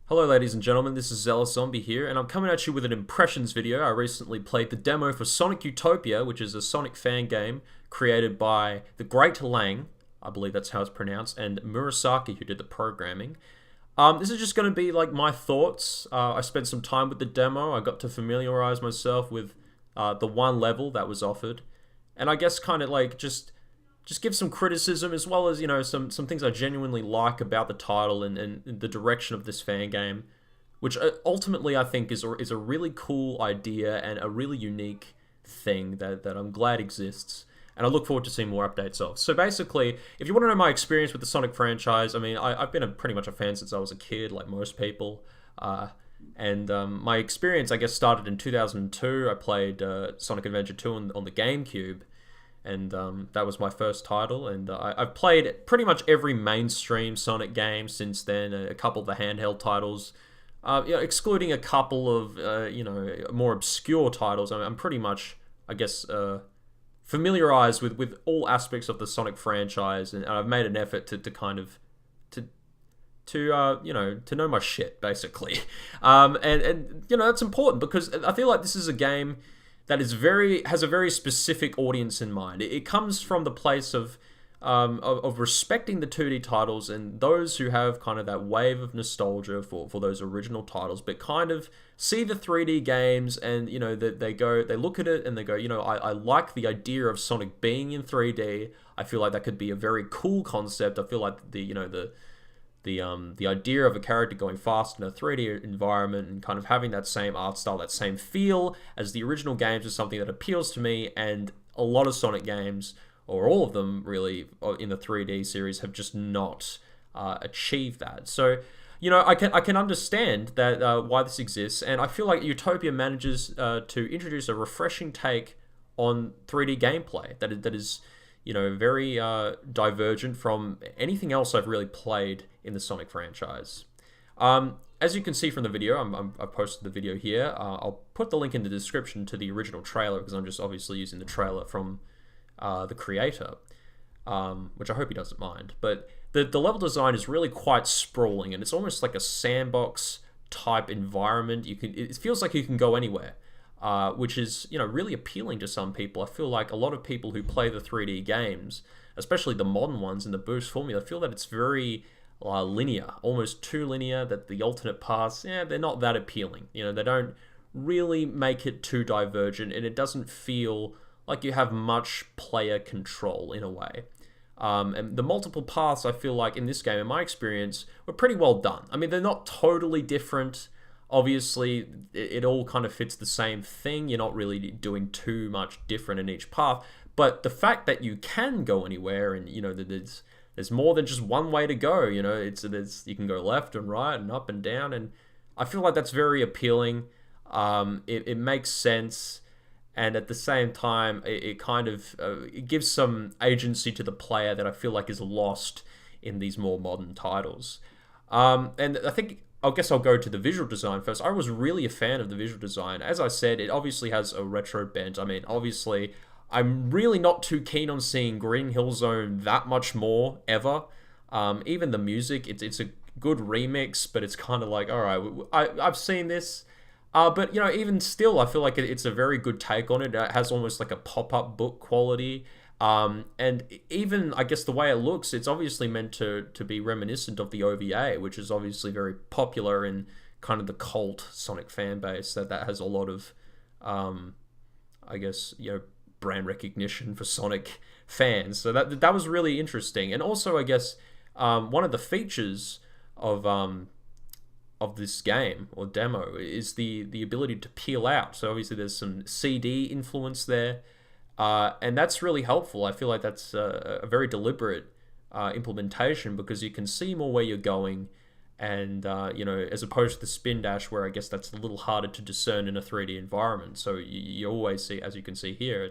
Hello ladies and gentlemen, this is Zealous Zombie here, and I'm coming at you with an impressions video. I recently played the demo for Sonic Utopia, which is a Sonic fan game created by the Great Lange, I believe that's how it's pronounced, and Murasaki, who did the programming. This is just going to be like my thoughts. I spent some time with the demo. I got to familiarize myself with the one level that was offered, and I guess kind of like just give some criticism as well as some things I genuinely like about the title and the direction of this fan game, which ultimately I think is a really cool idea and a really unique thing that I'm glad exists, and I look forward to seeing more updates of. So basically, if you want to know my experience with the Sonic franchise, I mean, I've been pretty much a fan since I was a kid, like most people. And my experience, I guess, started in 2002. I played Sonic Adventure 2 on the GameCube, and that was my first title. And I've played pretty much every mainstream Sonic game since then. A couple of the handheld titles, excluding a couple of more obscure titles. I'm pretty much, I guess, familiarized with all aspects of the Sonic franchise, and I've made an effort to kind of to know my shit basically. And that's important because I feel like this is a game that has a very specific audience in mind. It comes from the place of respecting the 2D titles and those who have kind of that wave of nostalgia for those original titles, but kind of see the 3D games and they look at it and they go, I like the idea of Sonic being in 3D. I feel like that could be a very cool concept. I feel like the idea of a character going fast in a 3D environment and kind of having that same art style, that same feel as the original games is something that appeals to me, and a lot of Sonic games, or all of them really, in the 3D series have just not achieved that. So, I can understand that why this exists, and I feel like Utopia manages to introduce a refreshing take on 3D gameplay that is very divergent from anything else I've really played in the Sonic franchise. As you can see from the video, I've posted the video here. I'll put the link in the description to the original trailer because I'm just obviously using the trailer from the creator, which I hope he doesn't mind. But the level design is really quite sprawling, and it's almost like a sandbox type environment. It feels like you can go anywhere. Which is, really appealing to some people. I feel like a lot of people who play the 3D games, especially the modern ones in the Boost formula, feel that it's very linear, almost too linear, that the alternate paths, they're not that appealing. They don't really make it too divergent, and it doesn't feel like you have much player control in a way. And the multiple paths, I feel like in this game, in my experience, were pretty well done. I mean, they're not totally different. Obviously, it all kind of fits the same thing. You're not really doing too much different in each path. But the fact that you can go anywhere, and that there's more than just one way to go. You can go left and right and up and down, and I feel like that's very appealing. It makes sense, and at the same time, it kind of it gives some agency to the player that I feel like is lost in these more modern titles. And I guess I'll go to the visual design first. I was really a fan of the visual design. As I said, it obviously has a retro bent. I mean, obviously, I'm really not too keen on seeing Green Hill Zone that much more, ever. Even the music, it's a good remix, but it's kind of like, all right, I've seen this. But, even still, I feel like it's a very good take on it. It has almost like a pop-up book quality. And even, I guess, the way it looks, it's obviously meant to be reminiscent of the OVA, which is obviously very popular in kind of the cult Sonic fan base that has a lot of, I guess, brand recognition for Sonic fans. So that was really interesting. And also, I guess, one of the features of this game or demo is the ability to peel out. So obviously there's some CD influence there. And that's really helpful. I feel like that's a very deliberate implementation because you can see more where you're going, and as opposed to the spin dash, where I guess that's a little harder to discern in a 3D environment. So you always see, as you can see here,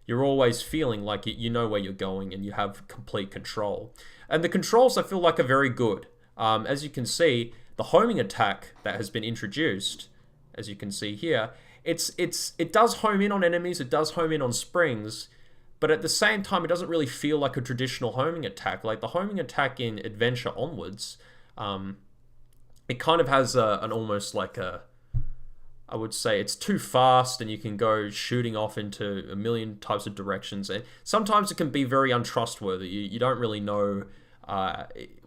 you're always feeling like you know where you're going and you have complete control. And the controls I feel like are very good. As you can see, the homing attack that has been introduced, as you can see here, it does home in on enemies, it does home in on springs, but at the same time, it doesn't really feel like a traditional homing attack. Like the homing attack in Adventure Onwards, it kind of has an almost like a, I would say it's too fast, and you can go shooting off into a million types of directions. And sometimes it can be very untrustworthy. You don't really know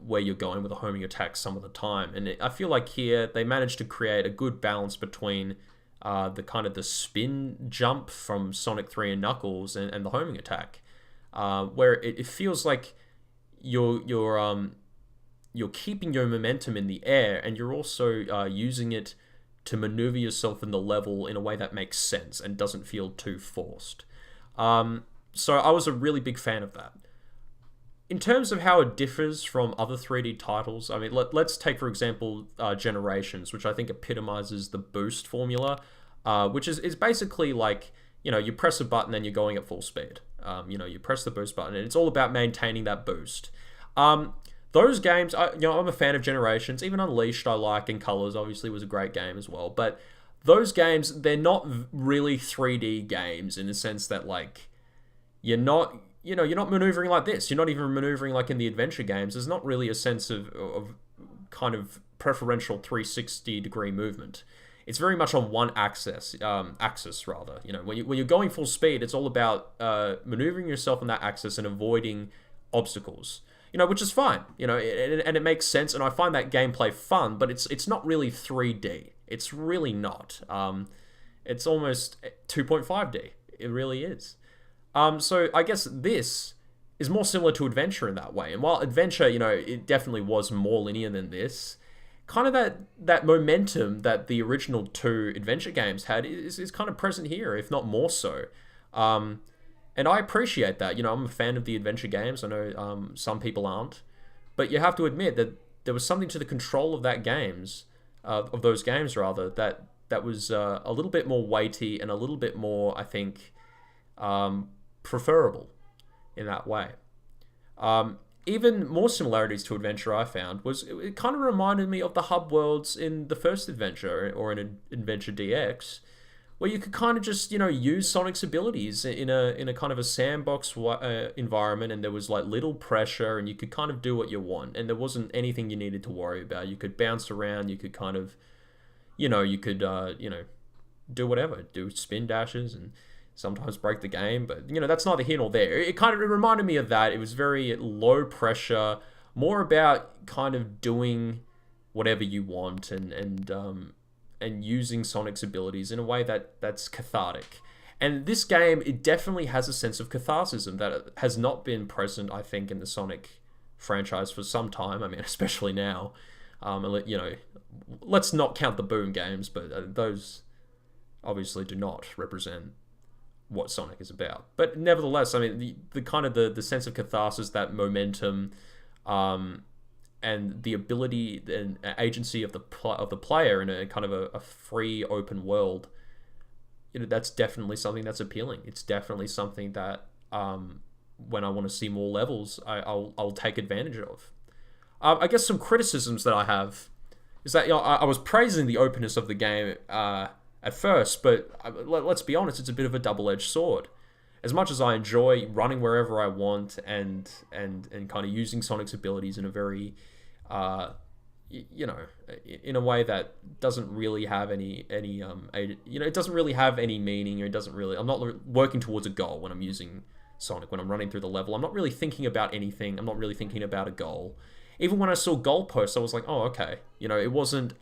where you're going with a homing attack some of the time. And I feel like here they managed to create a good balance between the kind of the spin jump from Sonic 3 and Knuckles and the homing attack, where it feels like you're keeping your momentum in the air, and you're also using it to maneuver yourself in the level in a way that makes sense and doesn't feel too forced. So I was a really big fan of that. In terms of how it differs from other 3D titles, I mean, let's take, for example, Generations, which I think epitomizes the boost formula, which is basically like, you press a button and you're going at full speed. You press the boost button, and it's all about maintaining that boost. Those games, I'm a fan of Generations. Even Unleashed I like, and Colors obviously was a great game as well. But those games, they're not really 3D games in the sense that, like, you're not maneuvering like this. You're not even maneuvering like in the adventure games. There's not really a sense of kind of preferential 360 degree movement. It's very much on one axis rather. When you're going full speed, it's all about maneuvering yourself on that axis and avoiding obstacles. Which is fine, and it makes sense, and I find that gameplay fun, but it's not really 3D. It's really not. It's almost 2.5D. It really is. So I guess this is more similar to Adventure in that way. And while Adventure, it definitely was more linear than this, kind of that momentum that the original two Adventure games had is kind of present here, if not more so. And I appreciate that. I'm a fan of the adventure games. I know some people aren't. But you have to admit that there was something to the control of those games, that was a little bit more weighty and a little bit more, I think, preferable in that way. Even more similarities to Adventure I found was it kind of reminded me of the hub worlds in the first Adventure, or in Adventure DX, where you could kind of just, use Sonic's abilities in a kind of a sandbox environment, and there was like little pressure, and you could kind of do what you want, and there wasn't anything you needed to worry about. You could bounce around, you could kind of, do whatever, do spin dashes, and sometimes break the game, but that's neither here nor there. It reminded me of that. It was very low pressure, more about kind of doing whatever you want, and using Sonic's abilities in a way that's cathartic. And this game, it definitely has a sense of catharsism that has not been present, I think, in the Sonic franchise for some time. I mean, especially now. Let's not count the Boom games, but those obviously do not represent what Sonic is about. But nevertheless, I mean, the kind of the sense of catharsis, that momentum, and the ability and agency of the player in a kind of a free, open world, that's definitely something that's appealing. It's definitely something that, when I want to see more levels, I'll take advantage of. I guess some criticisms that I have is that I was praising the openness of the game at first, but let's be honest, it's a bit of a double-edged sword. As much as I enjoy running wherever I want and kind of using Sonic's abilities in a very, in a way that doesn't really have any it doesn't really have any meaning, or it doesn't really, I'm not working towards a goal when I'm using Sonic, when I'm running through the level. I'm not really thinking about anything. I'm not really thinking about a goal. Even when I saw goalposts, I was like, oh, okay. I wasn't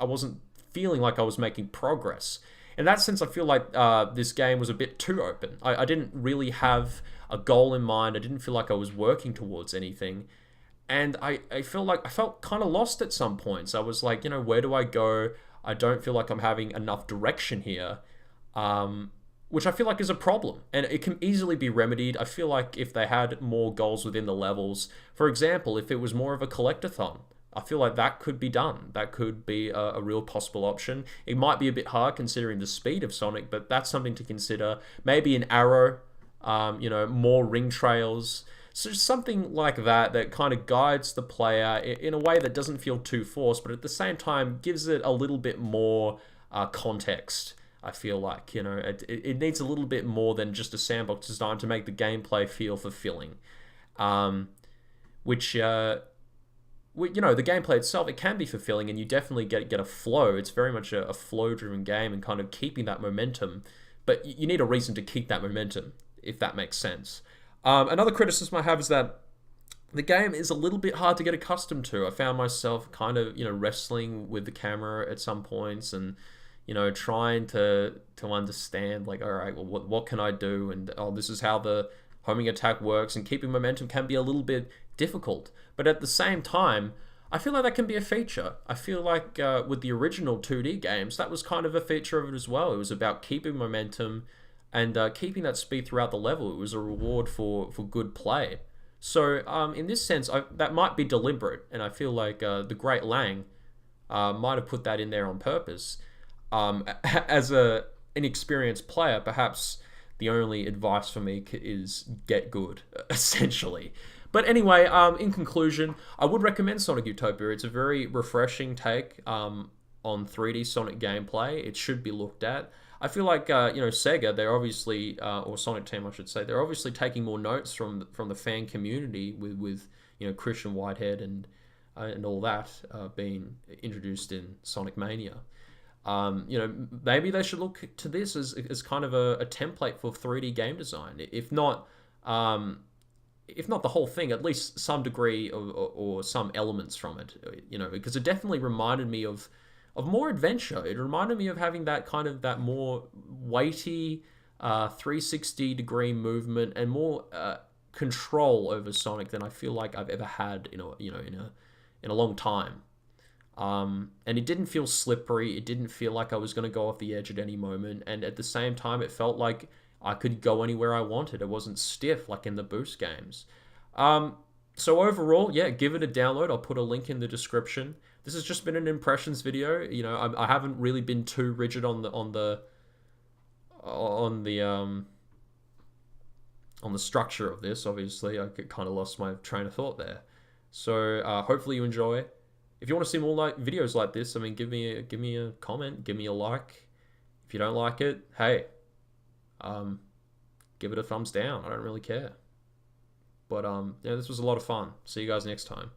feeling like I was making progress. In that sense, I feel like this game was a bit too open. I didn't really have a goal in mind. I didn't feel like I was working towards anything. And I felt kind of lost at some points. I was like, where do I go? I don't feel like I'm having enough direction here, which I feel like is a problem. And it can easily be remedied. I feel like if they had more goals within the levels, for example, if it was more of a collectathon, I feel like that could be done. That could be a real possible option. It might be a bit hard considering the speed of Sonic, but that's something to consider. Maybe an arrow, more ring trails. So something like that kind of guides the player in a way that doesn't feel too forced, but at the same time gives it a little bit more context. I feel like, it needs a little bit more than just a sandbox design to make the gameplay feel fulfilling. Which you know, the gameplay itself, it can be fulfilling, and you definitely get a flow. It's very much a flow-driven game, and kind of keeping that momentum. But you need a reason to keep that momentum, if that makes sense. Another criticism I have is that the game is a little bit hard to get accustomed to. I found myself kind of, you know, wrestling with the camera at some points, and you know, trying to understand, like, all right, well, what can I do? And oh, this is how the homing attack works, and keeping momentum can be a little bit difficult. But at the same time, I feel like that can be a feature. I feel like with the original 2D games, that was kind of a feature of it as well. It was about keeping momentum and keeping that speed throughout the level. It was a reward for good play. So in this sense, that might be deliberate, and I feel like the Great Lange might have put that in there on purpose. As a inexperienced player, perhaps the only advice for me is get good, essentially. But anyway, in conclusion, I would recommend Sonic Utopia. It's a very refreshing take on 3D Sonic gameplay. It should be looked at. I feel like you know, Sega, they're obviously, or Sonic Team, I should say, they're obviously taking more notes from the fan community with you know, Christian Whitehead and all that being introduced in Sonic Mania. You know, maybe they should look to this as kind of a template for 3D game design. If not the whole thing, at least some degree or some elements from it. You know, because it definitely reminded me of more adventure. It reminded me of having that more weighty 360-degree movement and more control over Sonic than I feel like I've ever had in a long time. And it didn't feel slippery. It didn't feel like I was going to go off the edge at any moment. And at the same time, it felt like I could go anywhere I wanted. It wasn't stiff like in the Boost games. So overall, yeah, give it a download. I'll put a link in the description. This has just been an impressions video. You know, I haven't really been too rigid on the structure of this. Obviously, I kind of lost my train of thought there. So hopefully you enjoy. If you want to see more videos like this, I mean, give me a comment, give me a like. If you don't like it, hey, give it a thumbs down. I don't really care. But yeah, this was a lot of fun. See you guys next time.